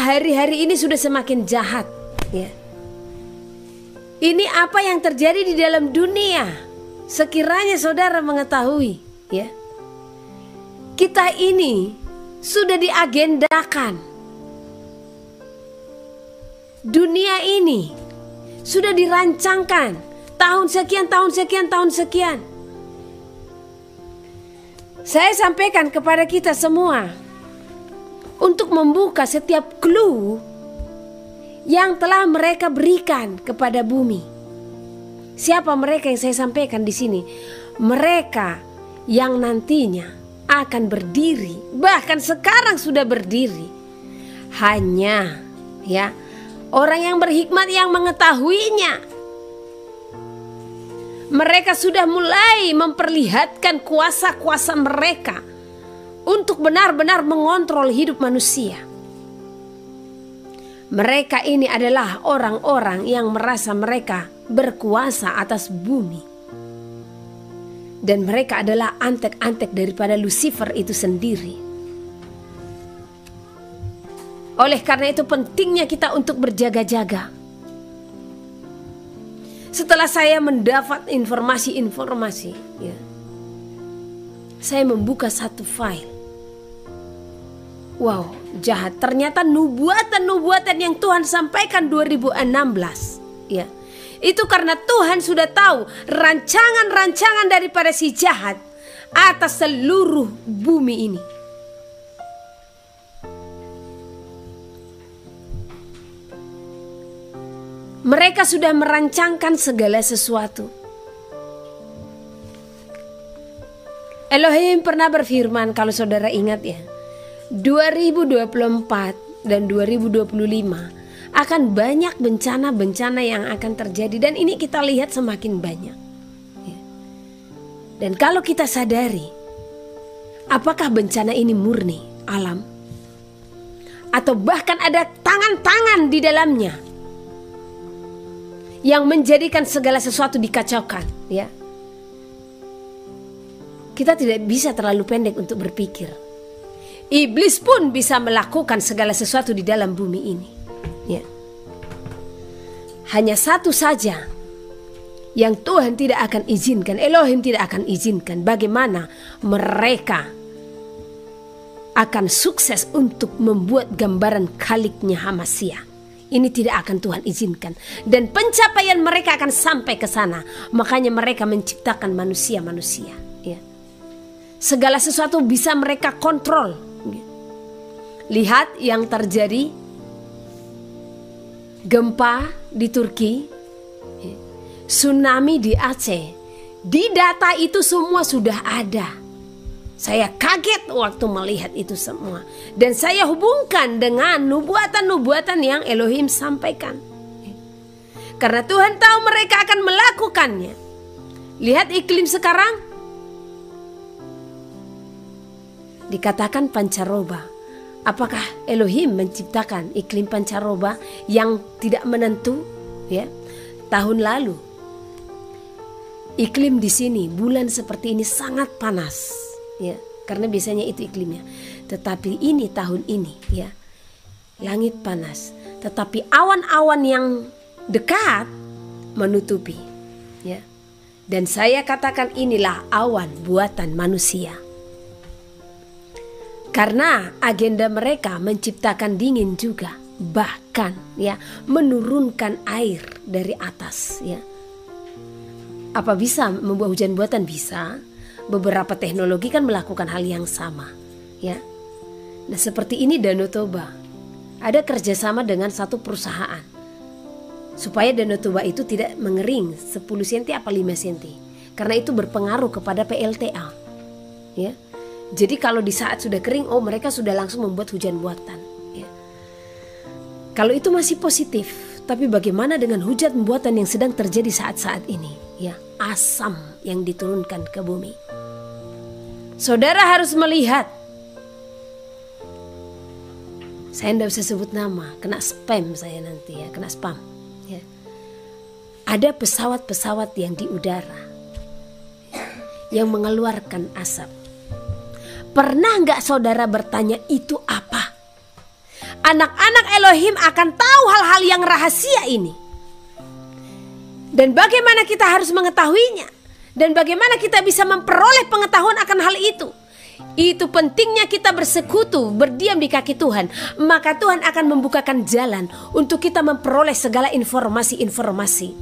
hari-hari ini sudah semakin jahat, ya. Ini apa yang terjadi di dalam dunia. Sekiranya saudara mengetahui, ya, kita ini sudah diagendakan. Dunia ini sudah dirancangkan tahun sekian, tahun sekian, tahun sekian. Saya sampaikan kepada kita semua untuk membuka setiap clue yang telah mereka berikan kepada bumi. Siapa mereka yang saya sampaikan di sini? Mereka yang nantinya akan berdiri, bahkan sekarang sudah berdiri. Hanya, ya, orang yang berhikmat yang mengetahuinya. Mereka sudah mulai memperlihatkan kuasa-kuasa mereka untuk benar-benar mengontrol hidup manusia. Mereka ini adalah orang-orang yang merasa mereka berkuasa atas bumi. Dan mereka adalah antek-antek daripada Lucifer itu sendiri. Oleh karena itu pentingnya kita untuk berjaga-jaga. Setelah saya mendapat informasi-informasi, ya, saya membuka satu file. Wow, jahat. Ternyata nubuatan-nubuatan yang Tuhan sampaikan 2016, ya, itu karena Tuhan sudah tahu rancangan-rancangan daripada si jahat atas seluruh bumi ini. Mereka sudah merancangkan segala sesuatu. Elohim pernah berfirman, kalau saudara ingat, ya, 2024 dan 2025 akan banyak bencana-bencana yang akan terjadi. Dan ini kita lihat semakin banyak, ya. Dan kalau kita sadari, apakah bencana ini murni alam? Atau bahkan ada tangan-tangan di dalamnya yang menjadikan segala sesuatu dikacaukan, ya. Kita tidak bisa terlalu pendek untuk berpikir. Iblis pun bisa melakukan segala sesuatu di dalam bumi ini, ya. Hanya satu saja yang Tuhan tidak akan izinkan, Elohim tidak akan izinkan, bagaimana mereka akan sukses untuk membuat gambaran kaliknya Hamasia. Ini tidak akan Tuhan izinkan. Dan pencapaian mereka akan sampai ke sana. Makanya mereka menciptakan manusia-manusia, ya. Segala sesuatu bisa mereka kontrol. Lihat yang terjadi, gempa di Turki, tsunami di Aceh. Di data itu semua sudah ada. Saya kaget waktu melihat itu semua. Dan saya hubungkan dengan nubuatan-nubuatan yang Elohim sampaikan. Karena Tuhan tahu mereka akan melakukannya. Lihat iklim sekarang. Dikatakan pancaroba. Apakah Elohim menciptakan iklim pancaroba yang tidak menentu, ya? Tahun lalu iklim di sini bulan seperti ini sangat panas, ya, karena biasanya itu iklimnya. Tetapi ini tahun ini, ya, langit panas, tetapi awan-awan yang dekat menutupi, ya. Dan saya katakan inilah awan buatan manusia. Karena agenda mereka menciptakan dingin juga, bahkan, ya, menurunkan air dari atas, ya. Apa bisa membuat hujan buatan? Bisa. Beberapa teknologi kan melakukan hal yang sama, ya. Nah, seperti ini Danau Toba. Ada kerjasama dengan satu perusahaan supaya Danau Toba itu tidak mengering 10 cm apa 5 cm. Karena itu berpengaruh kepada PLTA, ya. Jadi kalau di saat sudah kering, oh mereka sudah langsung membuat hujan buatan, ya. Kalau itu masih positif, tapi bagaimana dengan hujan buatan yang sedang terjadi saat-saat ini, ya, asam yang diturunkan ke bumi. Saudara harus melihat. Saya tidak bisa sebut nama, kena spam saya nanti, ya, kena spam, ya. Ada pesawat-pesawat yang di udara, ya, yang mengeluarkan asap. Pernah nggak saudara bertanya itu apa? Anak-anak Elohim akan tahu hal-hal yang rahasia ini. Dan bagaimana kita harus mengetahuinya. Dan bagaimana kita bisa memperoleh pengetahuan akan hal itu. Itu pentingnya kita bersekutu, berdiam di kaki Tuhan. Maka Tuhan akan membukakan jalan untuk kita memperoleh segala informasi-informasi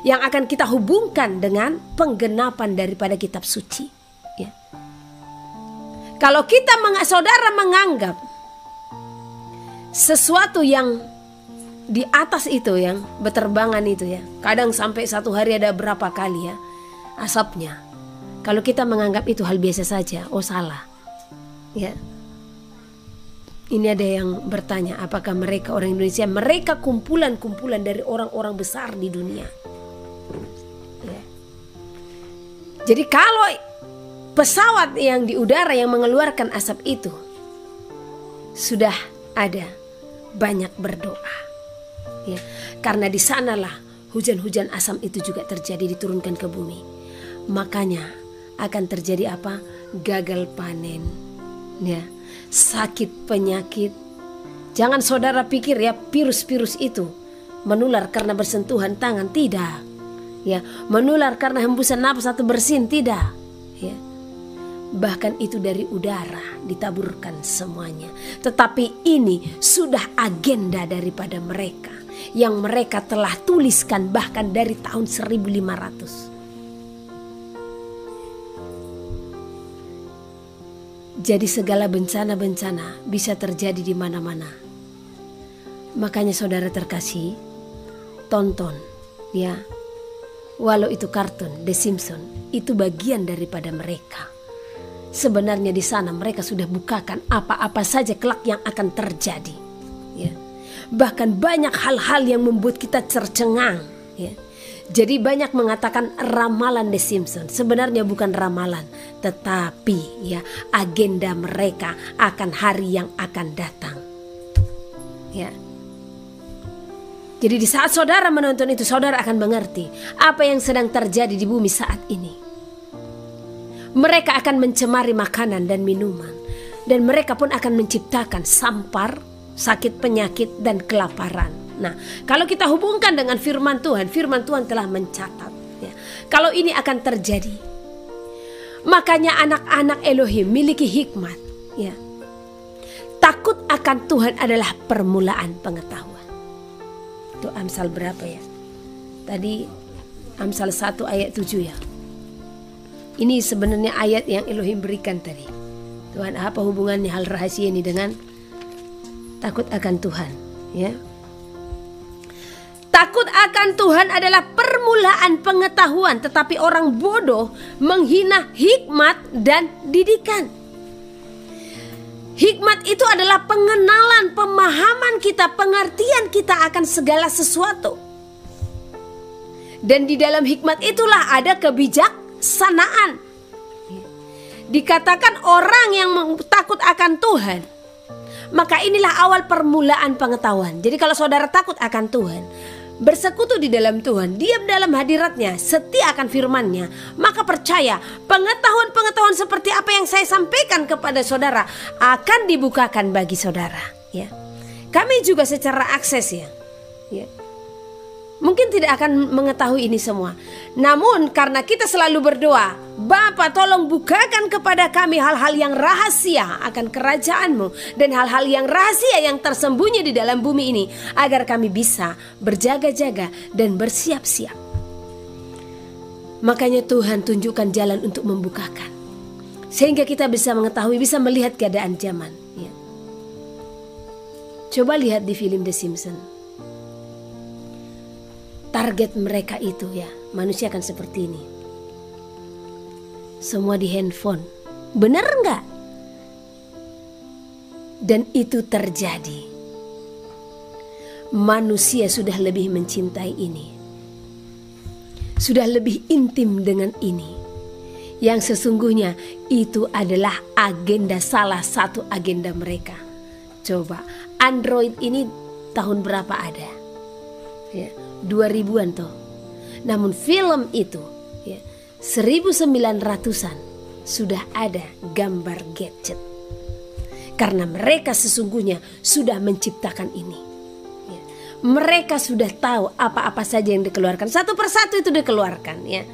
yang akan kita hubungkan dengan penggenapan daripada kitab suci. Ya. Kalau kita saudara menganggap sesuatu yang di atas itu, yang berterbangan itu ya, kadang sampai satu hari ada berapa kali ya asapnya. Kalau kita menganggap itu hal biasa saja, oh salah. Ya. Ini ada yang bertanya, apakah mereka orang Indonesia? Mereka kumpulan-kumpulan dari orang-orang besar di dunia. Ya. Jadi kalau pesawat yang di udara yang mengeluarkan asap itu, sudah ada banyak berdoa. Ya. Karena di sanalah hujan-hujan asam itu juga terjadi, diturunkan ke bumi. Makanya akan terjadi apa? Gagal panen, ya, sakit penyakit. Jangan saudara pikir ya virus-virus itu menular karena bersentuhan tangan, tidak. Ya, menular karena hembusan napas atau bersin, tidak. Ya. Bahkan itu dari udara ditaburkan semuanya. Tetapi ini sudah agenda daripada mereka yang mereka telah tuliskan bahkan dari tahun 1500. Jadi segala bencana-bencana bisa terjadi di mana-mana. Makanya saudara terkasih, tonton ya. Walau itu kartun The Simpsons, itu bagian daripada mereka. Sebenarnya di sana mereka sudah bukakan apa-apa saja kelak yang akan terjadi. Ya. Bahkan banyak hal-hal yang membuat kita tercengang. Ya. Jadi banyak mengatakan ramalan The Simpsons. Sebenarnya bukan ramalan, tetapi ya agenda mereka akan hari yang akan datang. Ya. Jadi di saat saudara menonton itu, saudara akan mengerti apa yang sedang terjadi di bumi saat ini. Mereka akan mencemari makanan dan minuman, dan mereka pun akan menciptakan sampar, sakit penyakit dan kelaparan. Nah, kalau kita hubungkan dengan firman Tuhan telah mencatat ya, kalau ini akan terjadi. Makanya anak-anak Elohim miliki hikmat ya. Takut akan Tuhan adalah permulaan pengetahuan. Itu Amsal berapa ya? Tadi Amsal 1 ayat 7 ya. Ini sebenarnya ayat yang Elohim berikan tadi. Tuhan, apa hubungannya hal rahasia ini dengan takut akan Tuhan ya? Takut akan Tuhan adalah permulaan pengetahuan, tetapi orang bodoh menghina hikmat dan didikan. Hikmat itu adalah pengenalan, pemahaman kita, pengertian kita akan segala sesuatu. Dan di dalam hikmat itulah ada kebijaksanaan. Dikatakan orang yang takut akan Tuhan, maka inilah awal permulaan pengetahuan. Jadi kalau saudara takut akan Tuhan, bersekutu di dalam Tuhan, diam dalam hadiratnya, setia akan firman-Nya, maka percaya pengetahuan-pengetahuan seperti apa yang saya sampaikan kepada saudara akan dibukakan bagi saudara ya. Kami juga secara akses ya. Mungkin tidak akan mengetahui ini semua. Namun karena kita selalu berdoa, Bapa tolong bukakan kepada kami hal-hal yang rahasia akan kerajaan-Mu, dan hal-hal yang rahasia yang tersembunyi di dalam bumi ini, agar kami bisa berjaga-jaga dan bersiap-siap. Makanya Tuhan tunjukkan jalan untuk membukakan, sehingga kita bisa mengetahui, bisa melihat keadaan zaman ya. Coba lihat di film The Simpsons. Target mereka itu ya, manusia akan seperti ini. Semua di handphone. Benar enggak? Dan itu terjadi. Manusia sudah lebih mencintai ini. Sudah lebih intim dengan ini. Yang sesungguhnya itu adalah agenda, salah satu agenda mereka. Coba, Android ini tahun berapa ada? Ya, 2000-an toh. Namun film itu ya, 1900-an sudah ada gambar gadget. Karena mereka sesungguhnya sudah menciptakan ini. Ya. Mereka sudah tahu apa-apa saja yang dikeluarkan. Satu persatu itu dikeluarkan ya.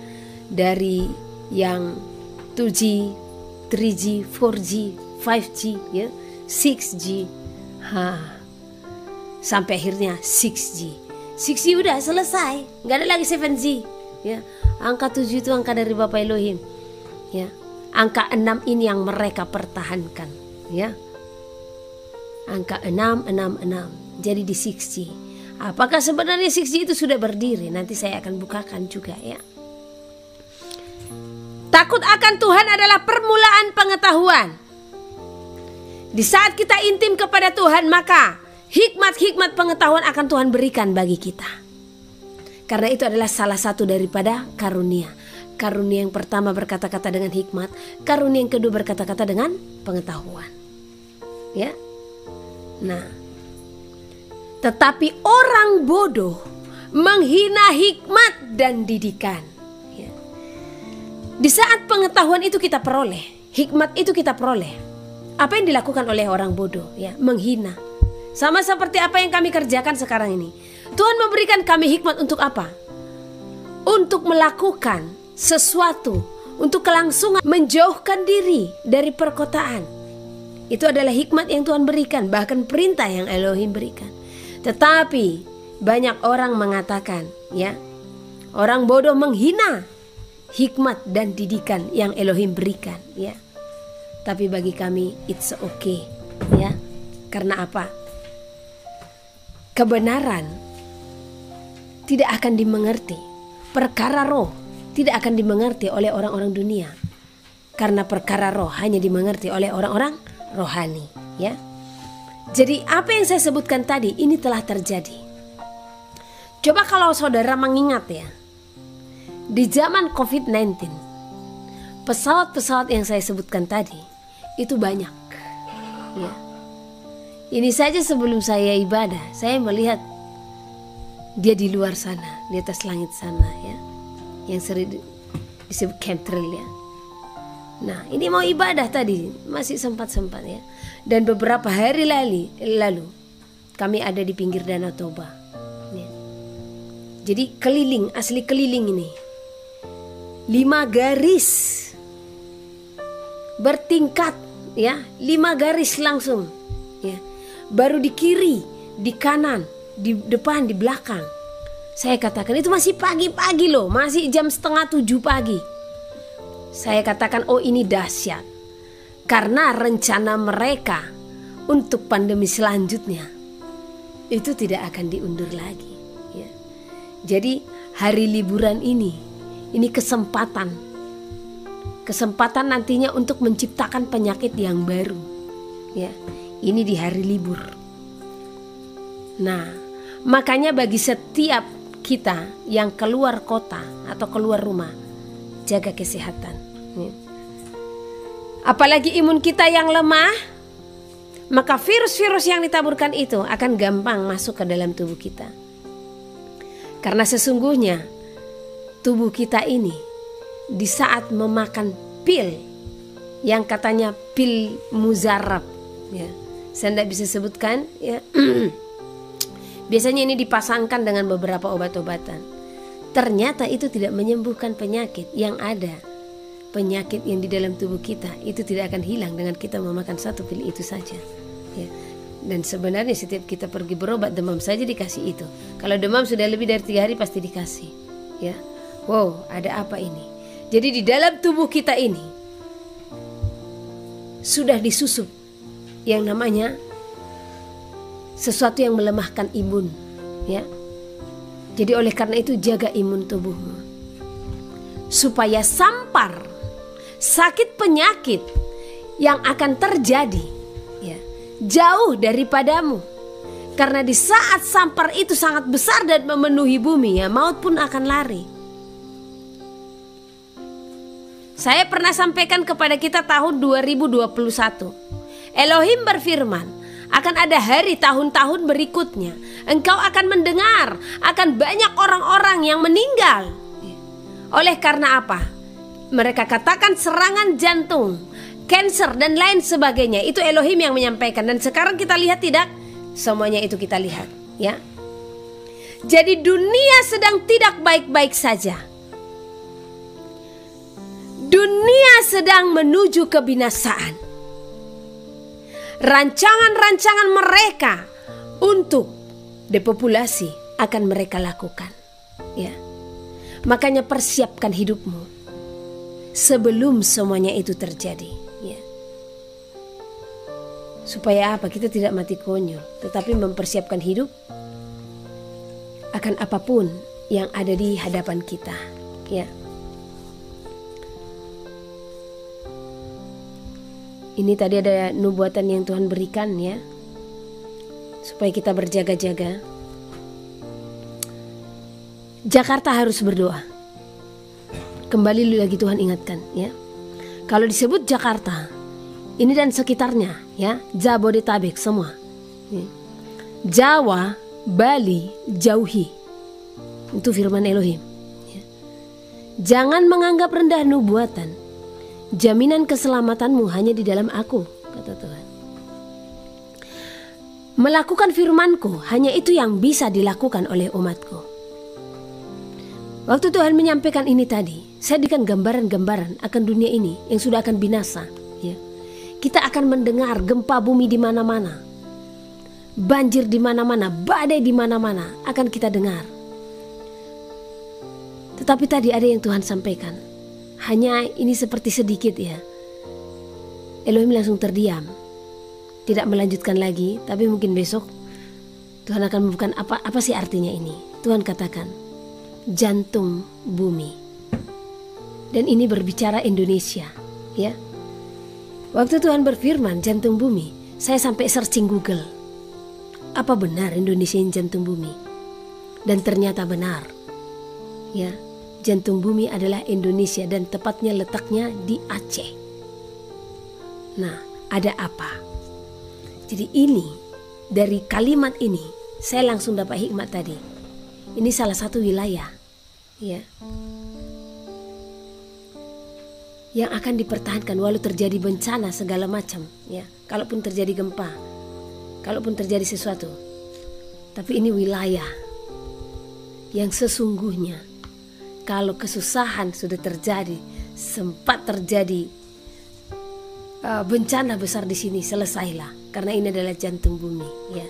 Dari yang 2G, 3G, 4G, 5G, ya, 6G, sampai akhirnya 6G. 6G udah selesai, nggak ada lagi 7G. Ya, angka 7 itu angka dari Bapak Elohim. Ya, angka 6 ini yang mereka pertahankan. Ya, angka 6. Jadi di 6G. Apakah sebenarnya 6G itu sudah berdiri? Nanti saya akan bukakan juga ya. Takut akan Tuhan adalah permulaan pengetahuan. Di saat kita intim kepada Tuhan, maka hikmat-hikmat pengetahuan akan Tuhan berikan bagi kita. Karena itu adalah salah satu daripada karunia. Karunia yang pertama berkata-kata dengan hikmat, karunia yang kedua berkata-kata dengan pengetahuan. Ya. Nah, tetapi orang bodoh menghina hikmat dan didikan. Di saat pengetahuan itu kita peroleh, hikmat itu kita peroleh, apa yang dilakukan oleh orang bodoh? Ya, menghina. Sama seperti apa yang kami kerjakan sekarang ini. Tuhan memberikan kami hikmat untuk apa? Untuk melakukan sesuatu, untuk kelangsungan, menjauhkan diri dari perkotaan. Itu adalah hikmat yang Tuhan berikan, bahkan perintah yang Elohim berikan. Tetapi banyak orang mengatakan, ya, orang bodoh menghina hikmat dan didikan yang Elohim berikan, ya. Tapi bagi kami it's okay, ya. Karena apa? Kebenaran tidak akan dimengerti, perkara roh tidak akan dimengerti oleh orang-orang dunia. Karena perkara roh hanya dimengerti oleh orang-orang rohani, ya. Jadi apa yang saya sebutkan tadi ini telah terjadi. Coba kalau saudara mengingat ya, di zaman COVID-19, pesawat-pesawat yang saya sebutkan tadi itu banyak. Ya. Ini saja sebelum saya ibadah, saya melihat dia di luar sana, di atas langit sana, ya, yang sering disebut chemtrail ya. Nah, ini mau ibadah tadi masih sempat-sempat ya. Dan beberapa hari lalu kami ada di pinggir Danau Toba. Ya. Jadi keliling, asli keliling ini. 5 garis bertingkat ya, 5 garis langsung ya. Baru di kiri, di kanan, di depan, di belakang. Saya katakan itu masih pagi-pagi loh, masih jam 6:30 pagi. Saya katakan oh ini dahsyat. Karena rencana mereka untuk pandemi selanjutnya itu tidak akan diundur lagi ya. Jadi hari liburan ini kesempatan nantinya untuk menciptakan penyakit yang baru ya. Ini di hari libur. Nah, makanya bagi setiap kita yang keluar kota atau keluar rumah, jaga kesehatan ya. Apalagi imun kita yang lemah, maka virus-virus yang ditaburkan itu akan gampang masuk ke dalam tubuh kita. Karena sesungguhnya tubuh kita ini di saat memakan pil yang katanya pil muzarab ya, saya tidak bisa sebutkan ya. Biasanya ini dipasangkan dengan beberapa obat-obatan. Ternyata itu tidak menyembuhkan penyakit yang ada. Penyakit yang di dalam tubuh kita itu tidak akan hilang dengan kita memakan satu pil itu saja ya. Dan sebenarnya setiap kita pergi berobat demam saja dikasih itu. Kalau demam sudah lebih dari 3 hari pasti dikasih ya. Wow, ada apa ini? Jadi di dalam tubuh kita ini sudah disusup yang namanya sesuatu yang melemahkan imun ya. Jadi oleh karena itu jaga imun tubuhmu supaya sampar sakit penyakit yang akan terjadi ya, jauh daripadamu. Karena di saat sampar itu sangat besar dan memenuhi bumi ya, maut pun akan lari. Saya pernah sampaikan kepada kita tahun 2021. Elohim berfirman, akan ada hari tahun-tahun berikutnya engkau akan mendengar akan banyak orang-orang yang meninggal. Oleh karena apa? Mereka katakan serangan jantung cancer dan lain sebagainya. Itu Elohim yang menyampaikan. Dan sekarang kita lihat tidak? Semuanya itu kita lihat, ya. Jadi dunia sedang tidak baik-baik saja. Dunia sedang menuju kebinasaan. Rancangan-rancangan mereka untuk depopulasi akan mereka lakukan, ya. Makanya persiapkan hidupmu sebelum semuanya itu terjadi, ya. Supaya apa? Kita tidak mati konyol, tetapi mempersiapkan hidup akan apapun yang ada di hadapan kita, ya. Ini tadi ada nubuatan yang Tuhan berikan, ya, supaya kita berjaga-jaga. Jakarta harus berdoa. Kembali lagi Tuhan ingatkan, ya. Kalau disebut Jakarta, ini dan sekitarnya, ya, Jabodetabek semua, ya. Jawa, Bali, jauhi. Itu firman Elohim, ya. Jangan menganggap rendah nubuatan. Jaminan keselamatanmu hanya di dalam aku, kata Tuhan. Melakukan firmanku hanya itu yang bisa dilakukan oleh umatku. Waktu Tuhan menyampaikan ini tadi, saya berikan gambaran-gambaran akan dunia ini yang sudah akan binasa, ya. Kita akan mendengar gempa bumi di mana-mana, banjir di mana-mana, badai di mana-mana akan kita dengar. Tetapi tadi ada yang Tuhan sampaikan. Hanya ini seperti sedikit, ya. Elohim langsung terdiam, tidak melanjutkan lagi. Tapi mungkin besok Tuhan akan membuka apa sih artinya ini. Tuhan katakan jantung bumi. Dan ini berbicara Indonesia, ya. Waktu Tuhan berfirman jantung bumi, saya sampai searching Google. Apa benar Indonesia ini jantung bumi? Dan ternyata benar, ya. Jantung bumi adalah Indonesia dan tepatnya letaknya di Aceh. Nah, ada apa? Jadi ini, dari kalimat ini saya langsung dapat hikmat tadi. Ini salah satu wilayah, ya, yang akan dipertahankan walau terjadi bencana segala macam, ya. Kalaupun terjadi gempa, kalaupun terjadi sesuatu. Tapi ini wilayah yang sesungguhnya kalau kesusahan sudah terjadi, sempat terjadi bencana besar di sini, selesailah, karena ini adalah jantung bumi, ya.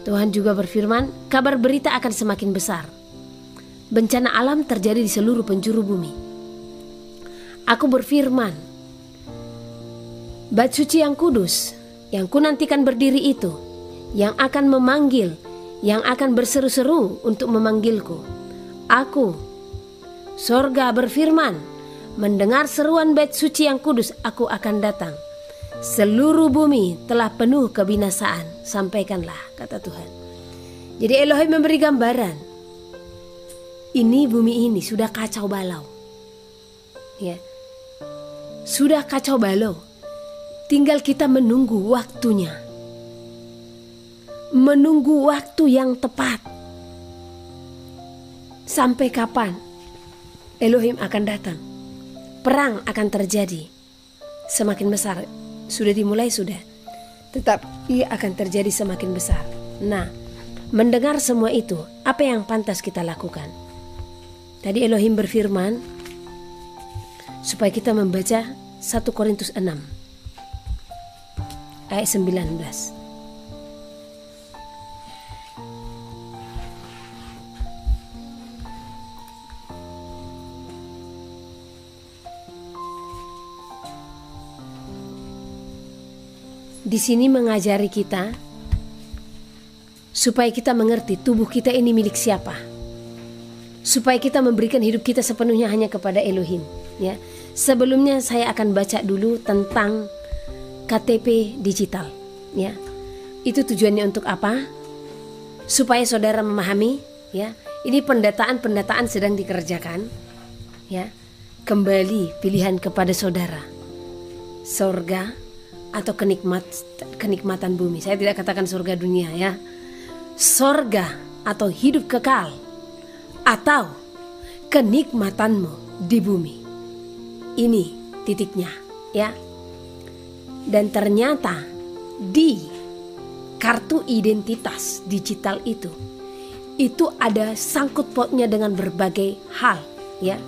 Tuhan juga berfirman, kabar berita akan semakin besar. Bencana alam terjadi di seluruh penjuru bumi. Aku berfirman, Bait suci yang kudus, yang kunantikan berdiri itu, yang akan memanggil, yang akan berseru-seru untuk memanggilku. Aku, sorga berfirman, mendengar seruan bait suci yang kudus, aku akan datang. Seluruh bumi telah penuh kebinasaan, sampaikanlah, kata Tuhan. Jadi Elohim memberi gambaran. Ini bumi ini sudah kacau balau, ya. Sudah kacau balau. Tinggal kita menunggu waktunya. Menunggu waktu yang tepat. Sampai kapan Elohim akan datang? Perang akan terjadi. Semakin besar. Sudah dimulai, sudah. Tetap ia akan terjadi semakin besar. Nah, mendengar semua itu, apa yang pantas kita lakukan? Tadi Elohim berfirman supaya kita membaca 1 Korintus 6 ayat 19. Di sini mengajari kita supaya kita mengerti tubuh kita ini milik siapa. Supaya kita memberikan hidup kita sepenuhnya hanya kepada Elohim, ya. Sebelumnya saya akan baca dulu tentang KTP digital, ya. Itu tujuannya untuk apa? Supaya saudara memahami, ya. Ini pendataan sedang dikerjakan, ya. Kembali pilihan kepada saudara. Sorga atau kenikmatan bumi. Saya tidak katakan surga dunia, ya. Sorga atau hidup kekal atau kenikmatanmu di bumi. Ini titiknya, ya. Dan ternyata di kartu identitas digital itu ada sangkut pautnya dengan berbagai hal, ya.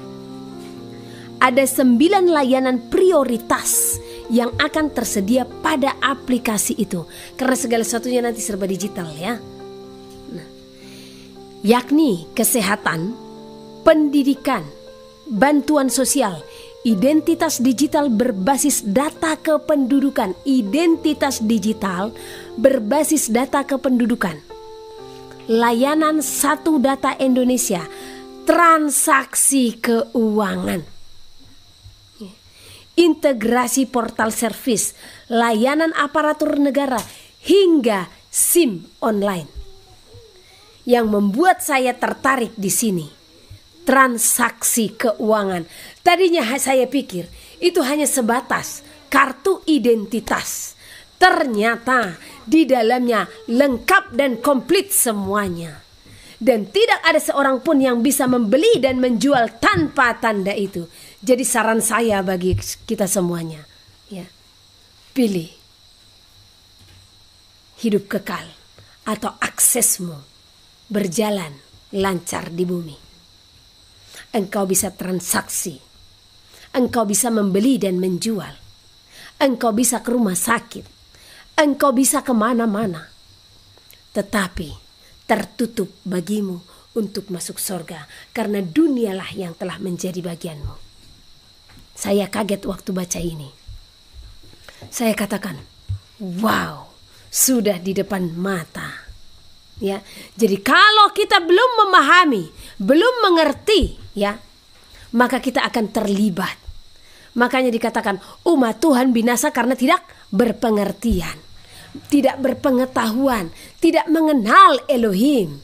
Ada 9 layanan prioritas yang akan tersedia pada aplikasi itu, karena segala sesuatunya nanti serba digital, ya. Nah, yakni kesehatan, pendidikan, bantuan sosial, identitas digital berbasis data kependudukan, identitas digital berbasis data kependudukan, layanan satu data Indonesia, transaksi keuangan, integrasi portal service, layanan aparatur negara, hingga SIM online. Yang membuat saya tertarik di sini, transaksi keuangan. Tadinya saya pikir itu hanya sebatas kartu identitas. Ternyata di dalamnya lengkap dan komplit semuanya. Dan tidak ada seorang pun yang bisa membeli dan menjual tanpa tanda itu. Jadi saran saya bagi kita semuanya, ya, pilih hidup kekal atau aksesmu berjalan lancar di bumi. Engkau bisa transaksi, engkau bisa membeli dan menjual, engkau bisa ke rumah sakit, engkau bisa kemana-mana. Tetapi tertutup bagimu untuk masuk surga, karena dunialah yang telah menjadi bagianmu. Saya kaget waktu baca ini. Saya katakan, wow, sudah di depan mata. Ya, jadi kalau kita belum memahami, belum mengerti, ya, maka kita akan terlibat. Makanya dikatakan umat Tuhan binasa karena tidak berpengertian, tidak berpengetahuan, tidak mengenal Elohim.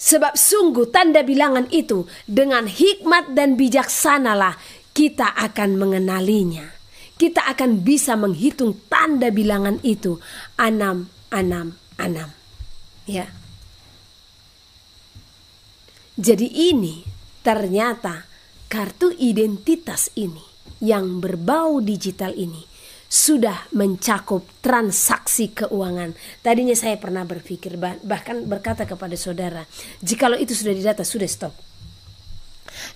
Sebab sungguh tanda bilangan itu dengan hikmat dan bijaksanalah kita akan mengenalinya. Kita akan bisa menghitung tanda bilangan itu 666. Ya. Jadi ini ternyata kartu identitas ini yang berbau digital ini sudah mencakup transaksi keuangan. Tadinya saya pernah berpikir, bahkan berkata kepada saudara, jikalau itu sudah didata, sudah stop.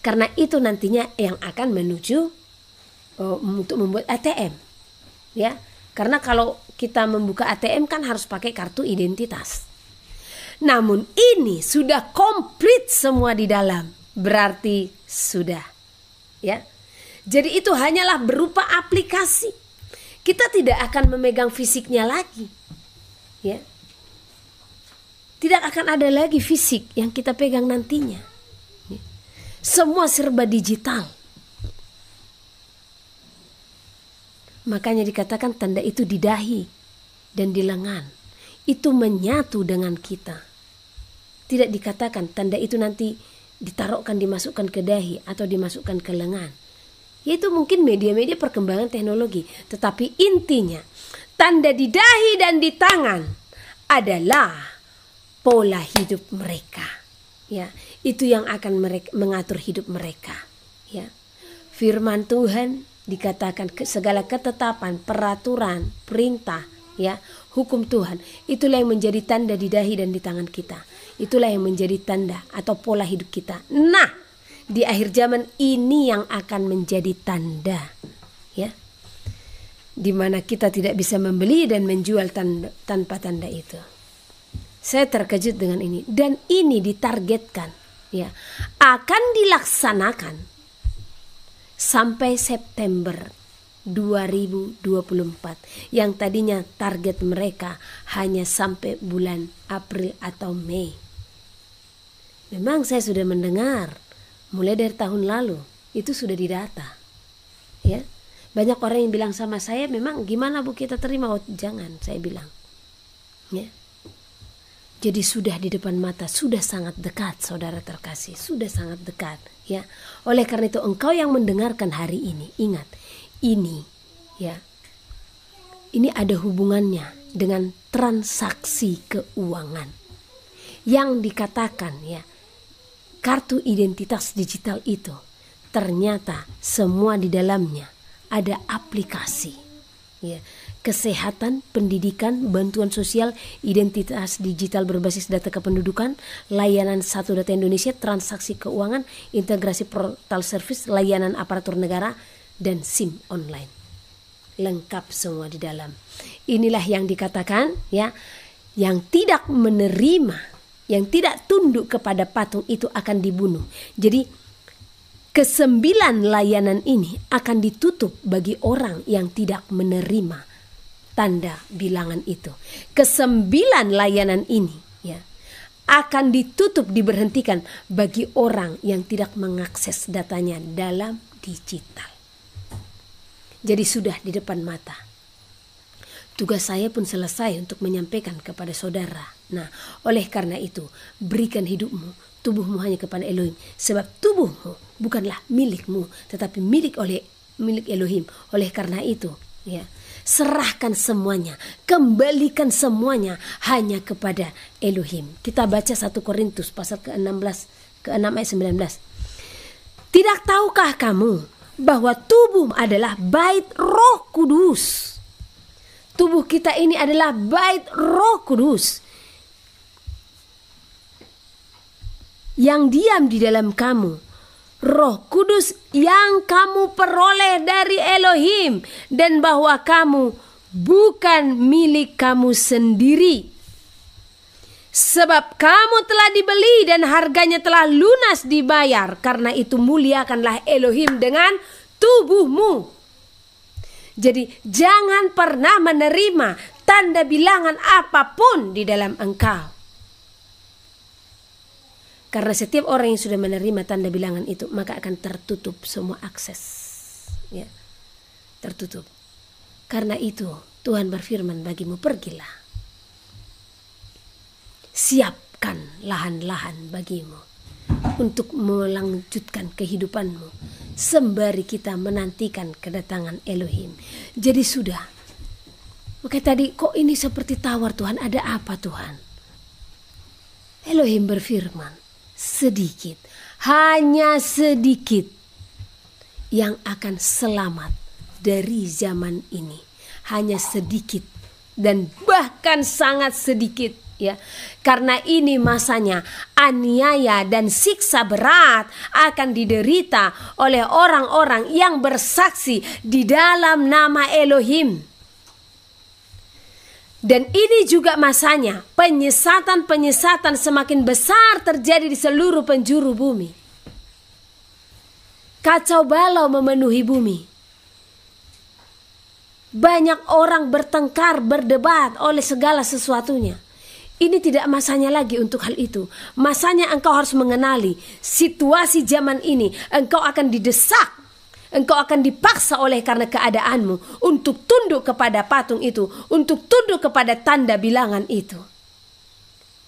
Karena itu nantinya yang akan menuju untuk membuat ATM. Ya, karena kalau kita membuka ATM kan harus pakai kartu identitas. Namun ini sudah komplit semua di dalam, berarti sudah. Ya, jadi itu hanyalah berupa aplikasi. Kita tidak akan memegang fisiknya lagi, ya. Tidak akan ada lagi fisik yang kita pegang nantinya. Ya. Semua serba digital. Makanya dikatakan tanda itu di dahi dan di lengan. Itu menyatu dengan kita. Tidak dikatakan tanda itu nanti ditaruhkan, dimasukkan ke dahi atau dimasukkan ke lengan. Yaitu mungkin media-media perkembangan teknologi. Tetapi intinya tanda di dahi dan di tangan adalah pola hidup mereka. Ya, itu yang akan mengatur hidup mereka. Ya, firman Tuhan dikatakan segala ketetapan, peraturan, perintah, ya, hukum Tuhan, itulah yang menjadi tanda di dahi dan di tangan kita. Itulah yang menjadi tanda atau pola hidup kita. Nah, di akhir zaman ini yang akan menjadi tanda, ya, di mana kita tidak bisa membeli dan menjual tanpa tanda itu. Saya terkejut dengan ini, dan ini ditargetkan, ya, akan dilaksanakan sampai September 2024, yang tadinya target mereka hanya sampai bulan April atau Mei. Memang saya sudah mendengar mulai dari tahun lalu itu sudah didata, ya. Banyak orang yang bilang sama saya, memang gimana Bu kita terima? Oh, jangan, saya bilang, ya. Jadi sudah di depan mata, sudah sangat dekat, saudara terkasih, sudah sangat dekat, ya. Oleh karena itu engkau yang mendengarkan hari ini, ingat, ini, ya, ini ada hubungannya dengan transaksi keuangan yang dikatakan, ya, kartu identitas digital itu ternyata semua di dalamnya ada aplikasi, ya. Kesehatan, pendidikan, bantuan sosial, identitas digital berbasis data kependudukan, layanan Satu Data Indonesia, transaksi keuangan, integrasi portal service, layanan aparatur negara, dan SIM online. Lengkap semua di dalam. Inilah yang dikatakan, ya, yang tidak menerima, yang tidak tunduk kepada patung itu akan dibunuh. Jadi ke-9 layanan ini akan ditutup bagi orang yang tidak menerima tanda bilangan itu. Ke-9 layanan ini, ya, akan ditutup, diberhentikan bagi orang yang tidak mengakses datanya dalam digital. Jadi sudah di depan mata. Tugas saya pun selesai untuk menyampaikan kepada saudara. Nah, oleh karena itu, berikan hidupmu, tubuhmu hanya kepada Elohim. Sebab tubuhmu bukanlah milikmu, tetapi milik Elohim. Oleh karena itu, ya, serahkan semuanya, kembalikan semuanya hanya kepada Elohim. Kita baca 1 Korintus pasal ke-6 ayat 19. Tidak tahukah kamu bahwa tubuh adalah bait Roh Kudus? Tubuh kita ini adalah bait Roh Kudus yang diam di dalam kamu. Roh Kudus yang kamu peroleh dari Elohim, dan bahwa kamu bukan milik kamu sendiri. Sebab kamu telah dibeli dan harganya telah lunas dibayar. Karena itu muliakanlah Elohim dengan tubuhmu. Jadi jangan pernah menerima tanda bilangan apapun di dalam engkau. Karena setiap orang yang sudah menerima tanda bilangan itu, maka akan tertutup semua akses, ya, tertutup. Karena itu Tuhan berfirman bagimu, pergilah, siapkan lahan-lahan bagimu untuk melanjutkan kehidupanmu sembari kita menantikan kedatangan Elohim. Jadi sudah. Oke, tadi kok ini seperti tawar, Tuhan, ada apa, Tuhan? Elohim berfirman, sedikit, hanya sedikit yang akan selamat dari zaman ini. Hanya sedikit, dan bahkan sangat sedikit, ya. Karena ini masanya aniaya dan siksa berat akan diderita oleh orang-orang yang bersaksi di dalam nama Elohim. Dan ini juga masanya penyesatan-penyesatan semakin besar terjadi di seluruh penjuru bumi. Kacau balau memenuhi bumi. Banyak orang bertengkar, berdebat oleh segala sesuatunya. Ini tidak masanya lagi untuk hal itu. Masanya engkau harus mengenali situasi zaman ini. Engkau akan didesak. Engkau akan dipaksa oleh karena keadaanmu untuk tunduk kepada patung itu, untuk tunduk kepada tanda bilangan itu.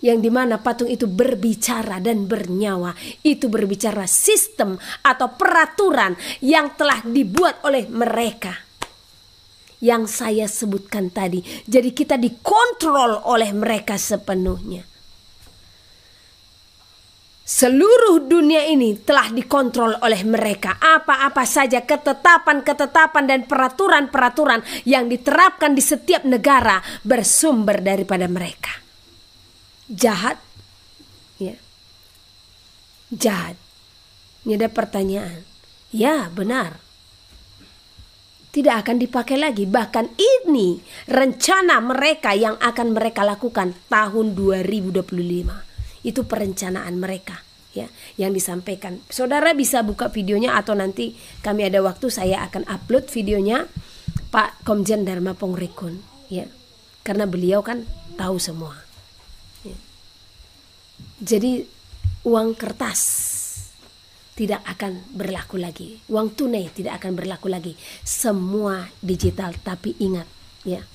Yang dimana patung itu berbicara dan bernyawa. Itu berbicara sistem atau peraturan yang telah dibuat oleh mereka. Yang saya sebutkan tadi. Jadi kita dikontrol oleh mereka sepenuhnya. Seluruh dunia ini telah dikontrol oleh mereka. Apa-apa saja ketetapan-ketetapan dan peraturan-peraturan yang diterapkan di setiap negara bersumber daripada mereka. Jahat, ya, jahat. Ini ada pertanyaan. Ya, benar. Tidak akan dipakai lagi. Bahkan ini rencana mereka yang akan mereka lakukan tahun 2025. Itu perencanaan mereka, ya, yang disampaikan. Saudara bisa buka videonya atau nanti kami ada waktu saya akan upload videonya Pak Komjen Dharma Pongrekun, ya, karena beliau kan tahu semua. Ya. Jadi uang kertas tidak akan berlaku lagi, uang tunai tidak akan berlaku lagi, semua digital. Tapi ingat, ya.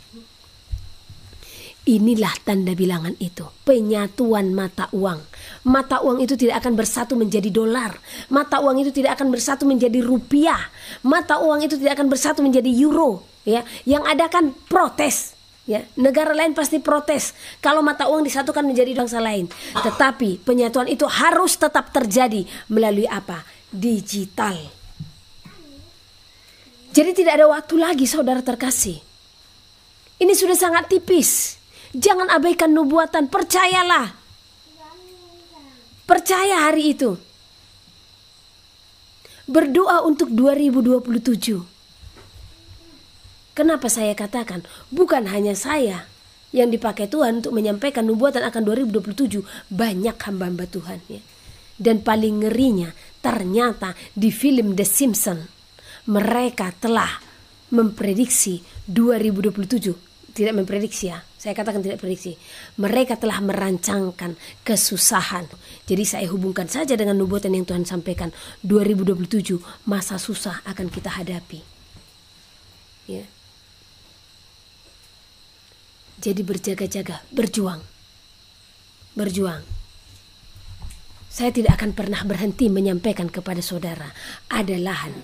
Inilah tanda bilangan itu, penyatuan mata uang. Mata uang itu tidak akan bersatu menjadi dolar. Mata uang itu tidak akan bersatu menjadi rupiah. Mata uang itu tidak akan bersatu menjadi euro. Ya, yang ada kan protes. Ya, negara lain pasti protes kalau mata uang disatukan menjadi bangsa lain. Tetapi penyatuan itu harus tetap terjadi melalui apa? Digital. Jadi tidak ada waktu lagi saudara terkasih. Ini sudah sangat tipis. Jangan abaikan nubuatan, percayalah. Percaya hari itu. Berdoa untuk 2027. Kenapa saya katakan bukan hanya saya yang dipakai Tuhan untuk menyampaikan nubuatan akan 2027, banyak hamba-hamba Tuhan ya. Dan paling ngerinya ternyata di film The Simpsons mereka telah memprediksi 2027. Tidak memprediksi ya, saya katakan tidak prediksi. Mereka telah merancangkan kesusahan. Jadi saya hubungkan saja dengan nubuatan yang Tuhan sampaikan. 2027 masa susah akan kita hadapi ya. Jadi berjaga-jaga, berjuang. Saya tidak akan pernah berhenti menyampaikan kepada saudara, ada lahan,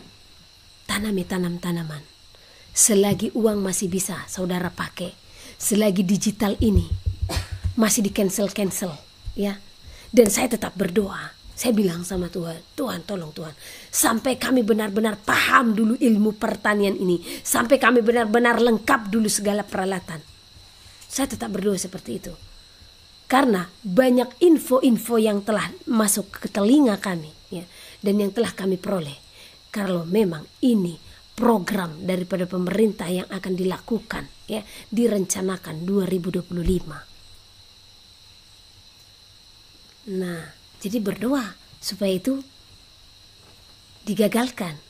tanami tanaman. Selagi uang masih bisa saudara pakai, selagi digital ini masih di cancel ya. Dan saya tetap berdoa. Saya bilang sama Tuhan, Tuhan tolong Tuhan, sampai kami benar-benar paham dulu ilmu pertanian ini, sampai kami benar-benar lengkap dulu segala peralatan. Saya tetap berdoa seperti itu. Karena banyak info-info yang telah masuk ke telinga kami ya, dan yang telah kami peroleh. Kalau memang ini program daripada pemerintah yang akan dilakukan ya, direncanakan 2025. Nah, jadi berdoa supaya itu digagalkan.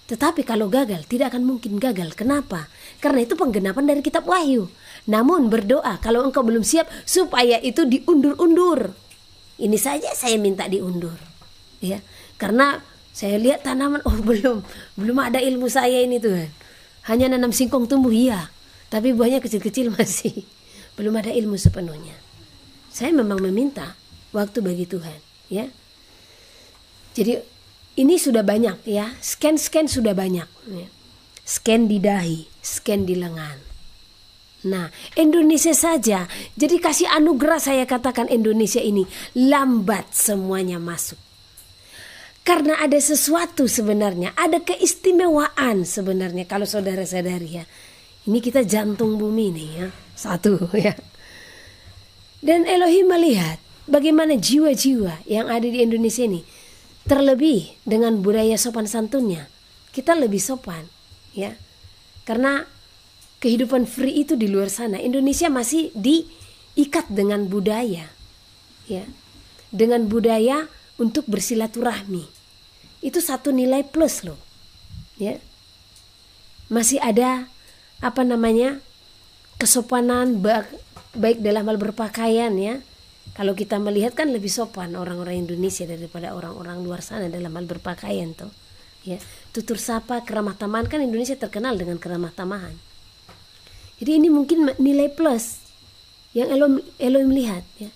Tetapi kalau gagal, tidak akan mungkin gagal. Kenapa? Karena itu penggenapan dari kitab Wahyu. Namun berdoa kalau engkau belum siap supaya itu diundur-undur. Ini saja saya minta diundur. Ya, karena saya lihat tanaman, belum ada ilmu saya ini Tuhan. Hanya nanam singkong tumbuh iya, tapi buahnya kecil-kecil masih. Belum ada ilmu sepenuhnya. Saya memang meminta waktu bagi Tuhan, ya. Jadi ini sudah banyak ya, scan sudah banyak. Ya. Scan di dahi, scan di lengan. Nah, Indonesia saja, jadi kasih anugerah saya katakan Indonesia ini lambat semuanya masuk. Karena ada sesuatu sebenarnya, ada keistimewaan sebenarnya kalau saudara sadari ya. Ini kita jantung bumi nih ya, satu ya. Dan Elohim melihat bagaimana jiwa-jiwa yang ada di Indonesia ini. Terlebih dengan budaya sopan santunnya, kita lebih sopan, ya. Karena kehidupan free itu di luar sana, Indonesia masih diikat dengan budaya, ya, dengan budaya untuk bersilaturahmi. Itu satu nilai plus loh, ya. Masih ada kesopanan baik dalam hal berpakaian ya. Kalau kita melihat kan lebih sopan orang-orang Indonesia daripada orang-orang luar sana dalam hal berpakaian tuh. Ya, tutur sapa, keramah tamahan, kan Indonesia terkenal dengan keramah tamahan. Jadi ini mungkin nilai plus yang Elohim lihat ya.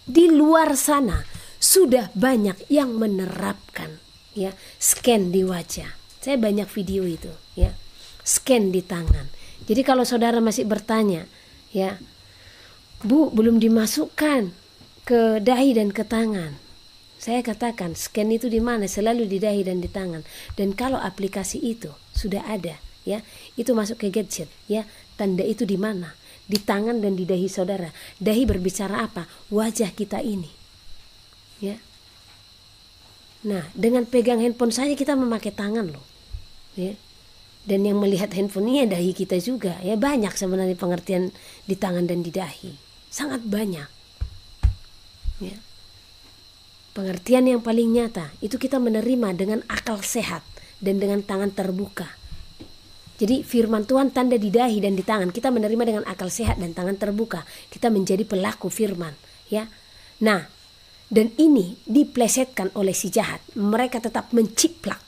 Di luar sana sudah banyak yang menerapkan ya, scan di wajah. Saya banyak video itu ya. Scan di tangan. Jadi kalau saudara masih bertanya ya, Bu, belum dimasukkan ke dahi dan ke tangan. Saya katakan scan itu di mana? Selalu di dahi dan di tangan. Dan kalau aplikasi itu sudah ada, ya, itu masuk ke gadget, ya. Tanda itu di mana? Di tangan dan di dahi saudara. Dahi berbicara apa? Wajah kita ini, ya. Nah, dengan pegang handphone saja kita memakai tangan loh, ya. Dan yang melihat handphone ini dahi kita juga, ya. Banyak sebenarnya pengertian di tangan dan di dahi, sangat banyak. Ya. Pengertian yang paling nyata itu kita menerima dengan akal sehat dan dengan tangan terbuka. Jadi firman Tuhan tanda di dahi dan di tangan, kita menerima dengan akal sehat dan tangan terbuka. Kita menjadi pelaku firman, ya. Nah, dan ini diplesetkan oleh si jahat. Mereka tetap menciplak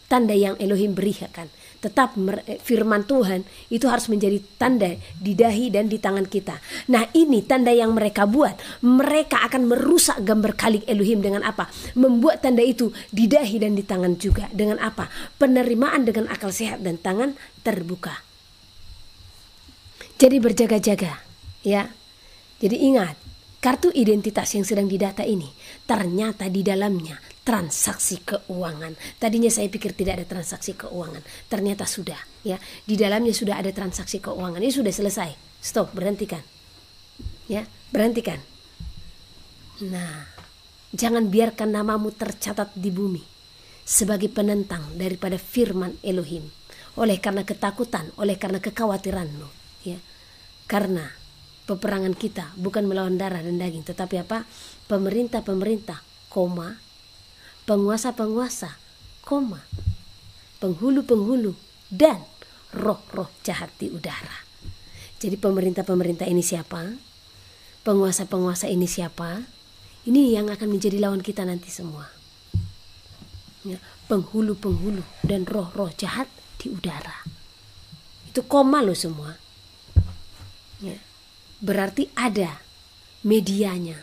tanda yang Elohim berikan. Tetap firman Tuhan itu harus menjadi tanda di dahi dan di tangan kita. Nah, ini tanda yang mereka buat. Mereka akan merusak gambar kalik Elohim dengan apa? Membuat tanda itu di dahi dan di tangan juga. Dengan apa? Penerimaan dengan akal sehat dan tangan terbuka. Jadi berjaga-jaga, ya. Jadi ingat, kartu identitas yang sedang didata ini ternyata di dalamnya transaksi keuangan. Tadinya saya pikir tidak ada transaksi keuangan, ternyata sudah, ya. Di dalamnya sudah ada transaksi keuangan. Ini sudah selesai. Stop, berhentikan. Ya, berhentikan. Nah, jangan biarkan namamu tercatat di bumi sebagai penentang daripada firman Elohim. Oleh karena ketakutan, oleh karena kekhawatiranmu, ya. Karena peperangan kita bukan melawan darah dan daging, tetapi apa? Pemerintah-pemerintah, penguasa-penguasa, penghulu-penghulu, dan roh-roh jahat di udara. Jadi pemerintah-pemerintah ini siapa? Penguasa-penguasa ini siapa? Ini yang akan menjadi lawan kita nanti semua. Ya, penghulu-penghulu dan roh-roh jahat di udara. Itu loh semua. Ya, berarti ada medianya.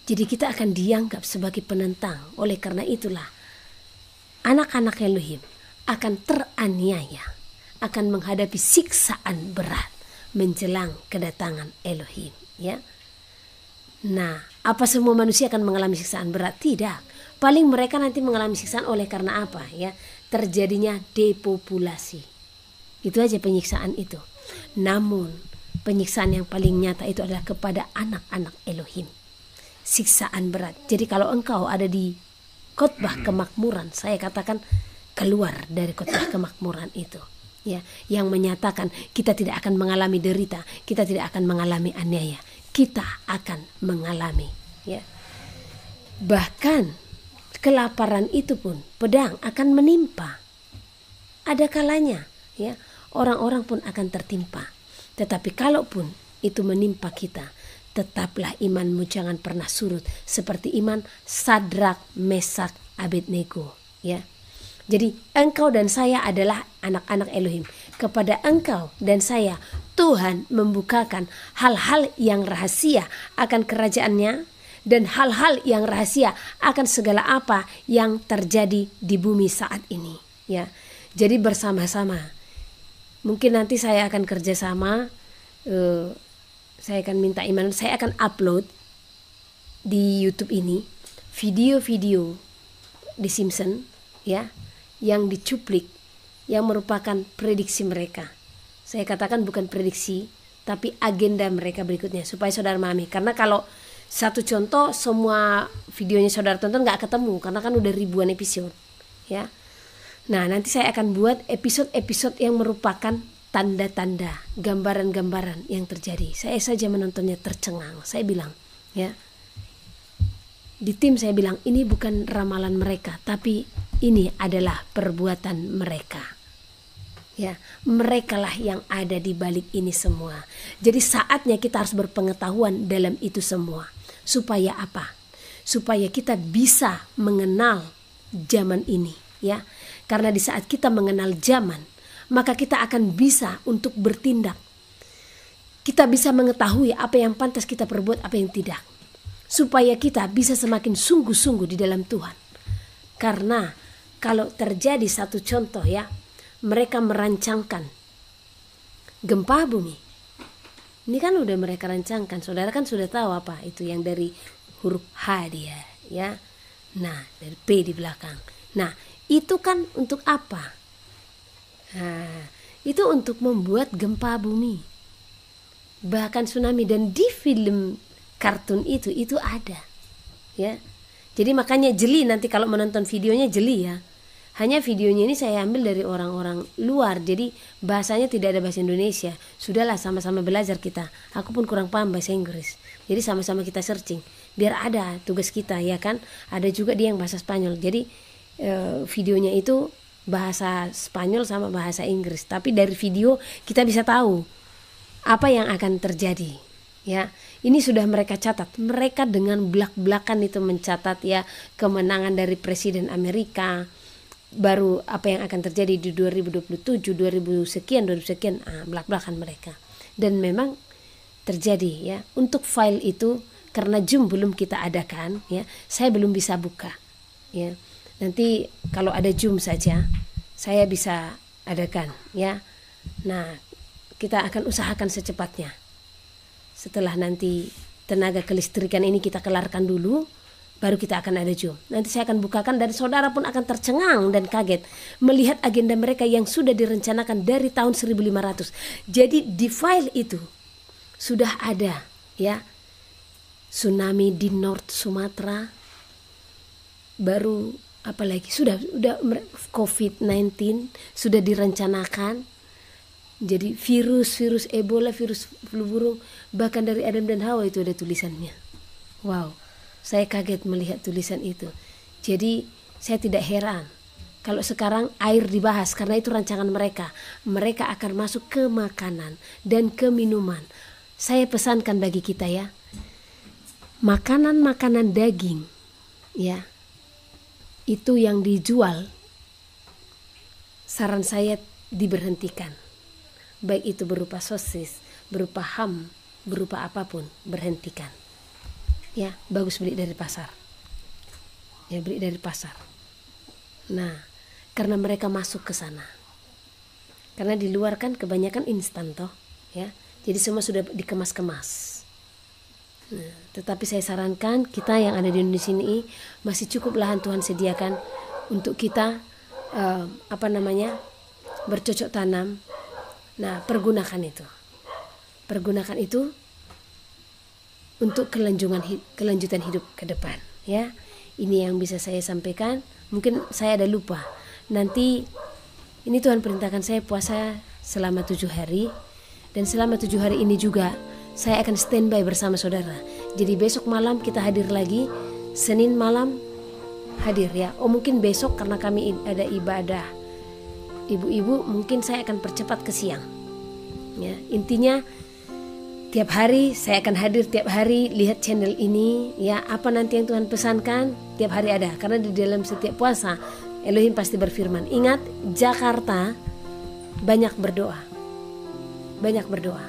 Jadi kita akan dianggap sebagai penentang. Oleh karena itulah anak-anak Elohim akan teraniaya, akan menghadapi siksaan berat menjelang kedatangan Elohim, ya. Nah, apa semua manusia akan mengalami siksaan berat? Tidak. Paling mereka nanti mengalami siksaan oleh karena apa, ya? Terjadinya depopulasi. Itu aja penyiksaan itu. Namun penyiksaan yang paling nyata itu adalah kepada anak-anak Elohim. Siksaan berat. Jadi kalau engkau ada di khotbah kemakmuran, saya katakan keluar dari khotbah kemakmuran itu, ya, yang menyatakan kita tidak akan mengalami derita, kita tidak akan mengalami aniaya, kita akan mengalami, ya. Bahkan kelaparan itu pun pedang akan menimpa. Ada kalanya, ya, orang-orang pun akan tertimpa. Tetapi kalaupun itu menimpa kita, tetaplah imanmu jangan pernah surut seperti iman Sadrak, Mesak, Abednego, ya. Jadi engkau dan saya adalah anak-anak Elohim. Kepada engkau dan saya Tuhan membukakan hal-hal yang rahasia akan kerajaannya dan hal-hal yang rahasia akan segala apa yang terjadi di bumi saat ini, ya. Jadi bersama-sama. Mungkin nanti saya akan kerjasama. Saya akan minta iman, saya akan upload di YouTube ini video-video di Simpson, ya, yang dicuplik, yang merupakan prediksi mereka. Saya katakan bukan prediksi, tapi agenda mereka berikutnya supaya saudara memahami. Karena kalau satu contoh semua videonya saudara tonton nggak ketemu, karena kan udah ribuan episode, ya. Nah, nanti saya akan buat episode-episode yang merupakan tanda-tanda, gambaran-gambaran yang terjadi. Saya saja menontonnya tercengang. Saya bilang, ya, di tim saya bilang ini bukan ramalan mereka, tapi ini adalah perbuatan mereka. Ya, merekalah yang ada di balik ini semua. Jadi saatnya kita harus berpengetahuan dalam itu semua. Supaya apa? Supaya kita bisa mengenal zaman ini, ya. Karena di saat kita mengenal zaman, maka kita akan bisa untuk bertindak. Kita bisa mengetahui apa yang pantas kita perbuat, apa yang tidak. Supaya kita bisa semakin sungguh-sungguh di dalam Tuhan. Karena kalau terjadi satu contoh, ya, mereka merancangkan gempa bumi. Ini kan udah mereka rancangkan. Saudara kan sudah tahu apa itu yang dari huruf H dia, ya. Nah, dari P di belakang. Nah, itu kan untuk apa? Nah, itu untuk membuat gempa bumi, bahkan tsunami. Dan di film kartun itu ada, ya. Jadi makanya jeli nanti kalau menonton videonya, jeli, ya. Hanya videonya ini saya ambil dari orang-orang luar, jadi bahasanya tidak ada bahasa Indonesia. Sudahlah, sama-sama belajar kita. Aku pun kurang paham bahasa Inggris, jadi sama-sama kita searching biar ada tugas kita, ya kan. Ada juga dia yang bahasa Spanyol, jadi videonya itu bahasa Spanyol sama bahasa Inggris, tapi dari video kita bisa tahu apa yang akan terjadi, ya. Ini sudah mereka catat. Mereka dengan belak-belakan itu mencatat, ya, kemenangan dari Presiden Amerika, baru apa yang akan terjadi di 2027, 2000 sekian, belak-belakan mereka. Dan memang terjadi, ya. Untuk file itu karena Zoom belum kita adakan, ya, saya belum bisa buka, ya. Nanti kalau ada Zoom saja saya bisa adakan, ya. Nah, kita akan usahakan secepatnya. Setelah nanti tenaga kelistrikan ini kita kelarkan dulu, baru kita akan ada Zoom. Nanti saya akan bukakan dan saudara pun akan tercengang dan kaget melihat agenda mereka yang sudah direncanakan dari tahun 1500. Jadi di file itu sudah ada ya, tsunami di North Sumatera, baru apalagi sudah COVID-19 sudah direncanakan. Jadi virus Ebola, virus flu burung, bahkan dari Adam dan Hawa itu ada tulisannya. Wow, saya kaget melihat tulisan itu. Jadi saya tidak heran kalau sekarang air dibahas, karena itu rancangan mereka. Mereka akan masuk ke makanan dan ke minuman. Saya pesankan bagi kita ya, makanan-makanan daging ya, itu yang dijual, saran saya diberhentikan. Baik itu berupa sosis, berupa ham, berupa apapun, berhentikan. Ya, bagus beli dari pasar. Ya, beli dari pasar. Nah, karena mereka masuk ke sana. Karena di luar kan kebanyakan instan toh, ya. Jadi semua sudah dikemas-kemas. Nah, tetapi saya sarankan kita yang ada di Indonesia ini masih cukup lahan Tuhan sediakan untuk kita bercocok tanam. Nah, pergunakan itu untuk kelanjutan hidup ke depan ya. Ini yang bisa saya sampaikan. Mungkin saya ada lupa. Nanti ini Tuhan perintahkan saya puasa selama 7 hari, dan selama 7 hari ini juga saya akan standby bersama saudara. Jadi besok malam kita hadir lagi, Senin malam hadir ya. Mungkin besok karena kami ada ibadah ibu-ibu, mungkin saya akan percepat ke siang. Ya, intinya tiap hari saya akan hadir, tiap hari lihat channel ini ya. Apa nanti yang Tuhan pesankan tiap hari ada, karena di dalam setiap puasa Elohim pasti berfirman. Ingat, Jakarta banyak berdoa. Banyak berdoa.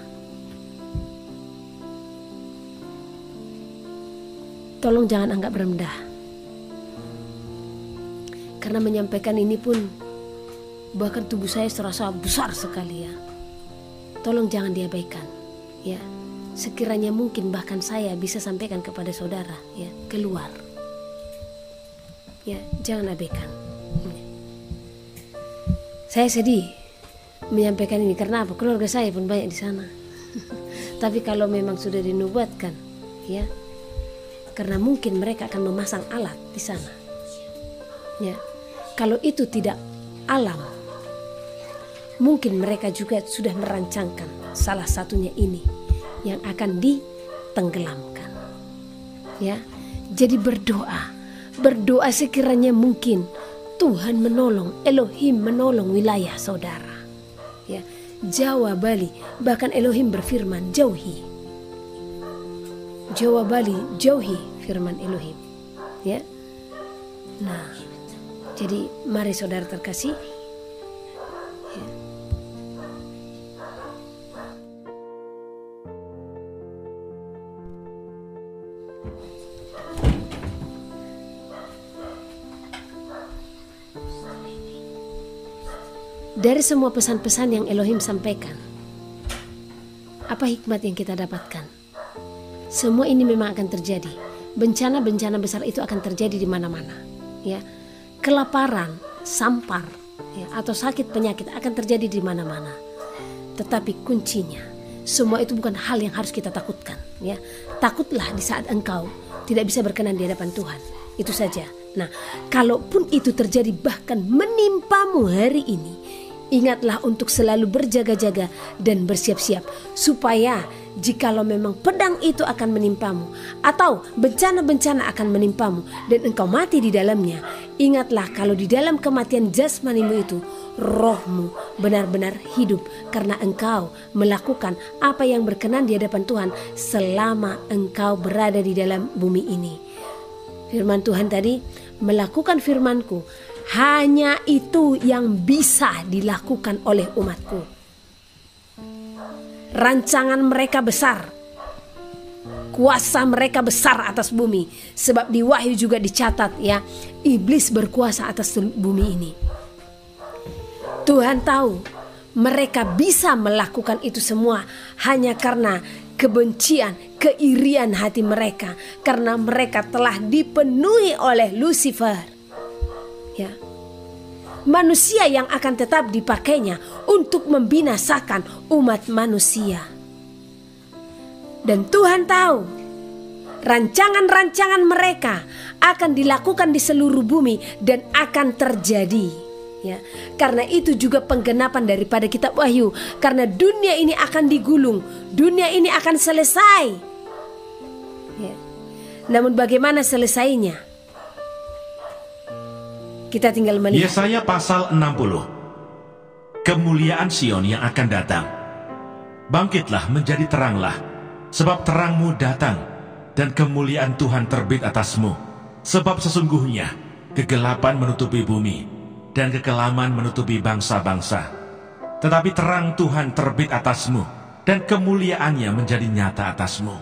Tolong jangan anggap rendah. Karena menyampaikan ini pun bahkan tubuh saya terasa besar sekali ya. Tolong jangan diabaikan ya. Sekiranya mungkin bahkan saya bisa sampaikan kepada saudara ya, keluar. Ya, jangan abaikan. Saya sedih menyampaikan ini karena apa? Keluarga saya pun banyak di sana. Tapi kalau memang sudah dinubuatkan ya, karena mungkin mereka akan memasang alat di sana. Ya. Kalau itu tidak alam, mungkin mereka juga sudah merancangkan salah satunya ini yang akan ditenggelamkan. Ya. Jadi berdoa sekiranya mungkin Tuhan menolong, Elohim menolong wilayah saudara. Ya. Jawa, Bali, bahkan Elohim berfirman, jauhi. Jawa, Bali, jauhi firman Elohim. Ya. Nah, jadi mari saudara terkasih, ya. Dari semua pesan-pesan yang Elohim sampaikan, apa hikmat yang kita dapatkan? Semua ini memang akan terjadi. Bencana-bencana besar itu akan terjadi di mana-mana. Ya, kelaparan, sampar, ya, atau sakit penyakit akan terjadi di mana-mana. Tetapi kuncinya, semua itu bukan hal yang harus kita takutkan. Ya, takutlah di saat engkau tidak bisa berkenan di hadapan Tuhan. Itu saja. Nah, kalaupun itu terjadi bahkan menimpamu hari ini, ingatlah untuk selalu berjaga-jaga dan bersiap-siap, supaya jikalau memang pedang itu akan menimpamu atau bencana-bencana akan menimpamu dan engkau mati di dalamnya, ingatlah kalau di dalam kematian jasmanimu itu rohmu benar-benar hidup, karena engkau melakukan apa yang berkenan di hadapan Tuhan selama engkau berada di dalam bumi ini. Firman Tuhan tadi, melakukan firmanku, hanya itu yang bisa dilakukan oleh umatku. Rancangan mereka besar, kuasa mereka besar atas bumi. Sebab di Wahyu juga dicatat ya, iblis berkuasa atas bumi ini. Tuhan tahu mereka bisa melakukan itu semua hanya karena kebencian, keirian hati mereka, karena mereka telah dipenuhi oleh Lucifer. Ya. Manusia yang akan tetap dipakainya untuk membinasakan umat manusia. Dan Tuhan tahu rancangan-rancangan mereka akan dilakukan di seluruh bumi dan akan terjadi. Ya, karena itu juga penggenapan daripada kitab Wahyu. Karena dunia ini akan digulung, dunia ini akan selesai. Ya. Namun bagaimana selesainya? Kita tinggal melihat. Yesaya pasal 60. Kemuliaan Sion yang akan datang. Bangkitlah, menjadi teranglah, sebab terangmu datang, dan kemuliaan Tuhan terbit atasmu. Sebab sesungguhnya kegelapan menutupi bumi, dan kekelaman menutupi bangsa-bangsa. Tetapi terang Tuhan terbit atasmu, dan kemuliaannya menjadi nyata atasmu.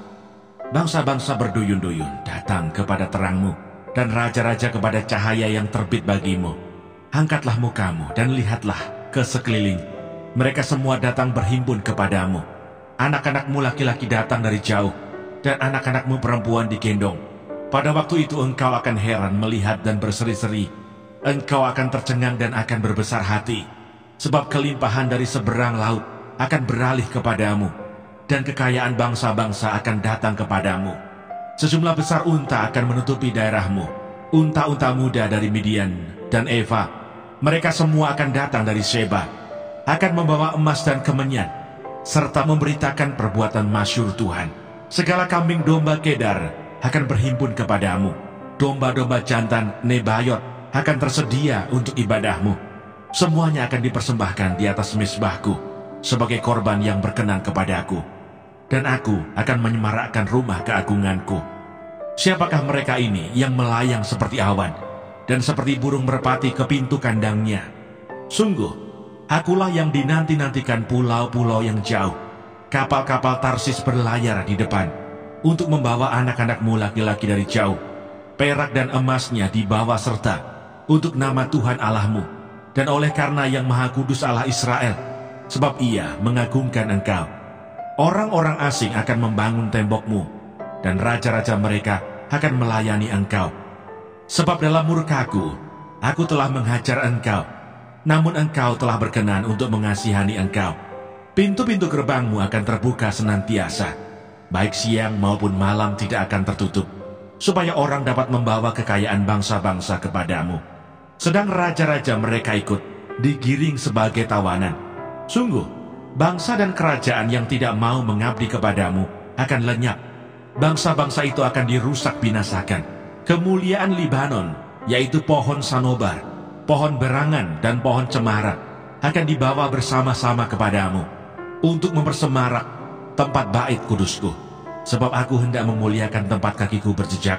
Bangsa-bangsa berduyun-duyun datang kepada terangmu, dan raja-raja kepada cahaya yang terbit bagimu. Angkatlah mukamu dan lihatlah ke sekeliling. Mereka semua datang berhimpun kepadamu. Anak-anakmu laki-laki datang dari jauh, dan anak-anakmu perempuan digendong. Pada waktu itu engkau akan heran melihat dan berseri-seri. Engkau akan tercengang dan akan berbesar hati, sebab kelimpahan dari seberang laut akan beralih kepadamu, dan kekayaan bangsa-bangsa akan datang kepadamu. Sejumlah besar unta akan menutupi daerahmu, unta-unta muda dari Midian dan Eva. Mereka semua akan datang dari Sheba, akan membawa emas dan kemenyan, serta memberitakan perbuatan masyhur Tuhan. Segala kambing domba Kedar akan berhimpun kepadamu. Domba-domba jantan Nebayot akan tersedia untuk ibadahmu. Semuanya akan dipersembahkan di atas mezbahku sebagai korban yang berkenan kepadaku. Dan aku akan menyemarakkan rumah keagunganku. Siapakah mereka ini yang melayang seperti awan dan seperti burung merpati ke pintu kandangnya? Sungguh, akulah yang dinanti-nantikan pulau-pulau yang jauh. Kapal-kapal Tarsis berlayar di depan untuk membawa anak-anakmu laki-laki dari jauh. Perak dan emasnya dibawa serta untuk nama Tuhan Allahmu, dan oleh karena yang Maha Kudus Allah Israel, sebab Ia mengagungkan engkau. Orang-orang asing akan membangun tembokmu, dan raja-raja mereka akan melayani engkau. Sebab dalam murkaku, aku telah menghajar engkau, namun engkau telah berkenan untuk mengasihani engkau. Pintu-pintu gerbangmu akan terbuka senantiasa, baik siang maupun malam tidak akan tertutup, supaya orang dapat membawa kekayaan bangsa-bangsa kepadamu. Sedang raja-raja mereka ikut, digiring sebagai tawanan. Sungguh, bangsa dan kerajaan yang tidak mau mengabdi kepadamu akan lenyap. Bangsa-bangsa itu akan dirusak binasakan. Kemuliaan Libanon, yaitu pohon sanobar, pohon berangan dan pohon cemara, akan dibawa bersama-sama kepadamu untuk mempersemarak tempat bait kudusku. Sebab aku hendak memuliakan tempat kakiku berjejak.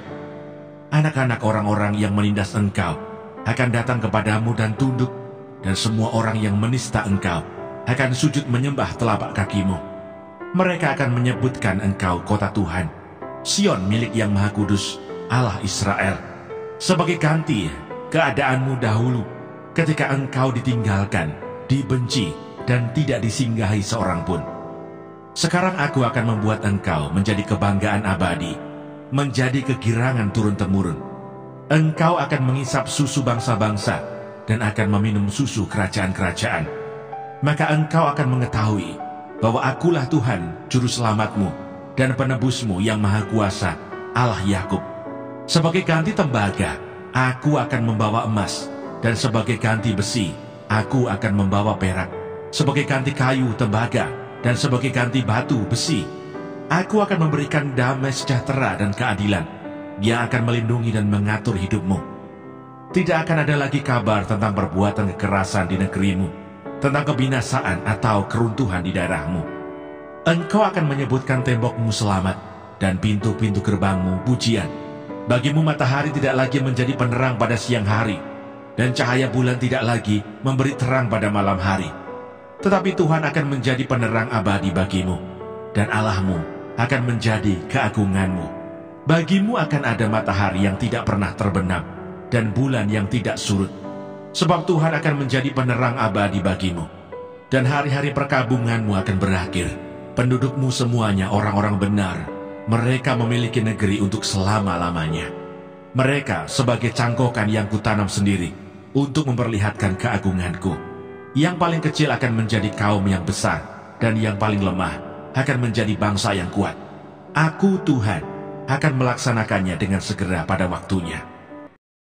Anak-anak orang-orang yang menindas engkau akan datang kepadamu dan tunduk, dan semua orang yang menista engkau akan sujud menyembah telapak kakimu. Mereka akan menyebutkan engkau kota Tuhan, Sion milik yang Maha Kudus, Allah Israel. Sebagai ganti keadaanmu dahulu, ketika engkau ditinggalkan, dibenci, dan tidak disinggahi seorang pun. Sekarang aku akan membuat engkau menjadi kebanggaan abadi, menjadi kegirangan turun-temurun. Engkau akan mengisap susu bangsa-bangsa dan akan meminum susu kerajaan-kerajaan. Maka engkau akan mengetahui bahwa akulah Tuhan, juru selamatmu dan penebusmu yang Maha Kuasa, Allah Yakub. Sebagai ganti tembaga, aku akan membawa emas, dan sebagai ganti besi, aku akan membawa perak. Sebagai ganti kayu tembaga, dan sebagai ganti batu besi, aku akan memberikan damai sejahtera dan keadilan. Dia akan melindungi dan mengatur hidupmu. Tidak akan ada lagi kabar tentang perbuatan kekerasan di negerimu, tentang kebinasaan atau keruntuhan di daerahmu. Engkau akan menyebutkan tembokmu selamat, dan pintu-pintu gerbangmu pujian. Bagimu matahari tidak lagi menjadi penerang pada siang hari, dan cahaya bulan tidak lagi memberi terang pada malam hari. Tetapi Tuhan akan menjadi penerang abadi bagimu, dan Allahmu akan menjadi keagunganmu. Bagimu akan ada matahari yang tidak pernah terbenam, dan bulan yang tidak surut. Sebab Tuhan akan menjadi penerang abadi bagimu, Dan hari-hari perkabunganmu akan berakhir. Pendudukmu semuanya orang-orang benar. Mereka memiliki negeri untuk selama-lamanya. Mereka sebagai cangkokan yang kutanam sendiri untuk memperlihatkan keagunganku. Yang paling kecil akan menjadi kaum yang besar, dan yang paling lemah akan menjadi bangsa yang kuat. Aku, Tuhan, akan melaksanakannya dengan segera pada waktunya.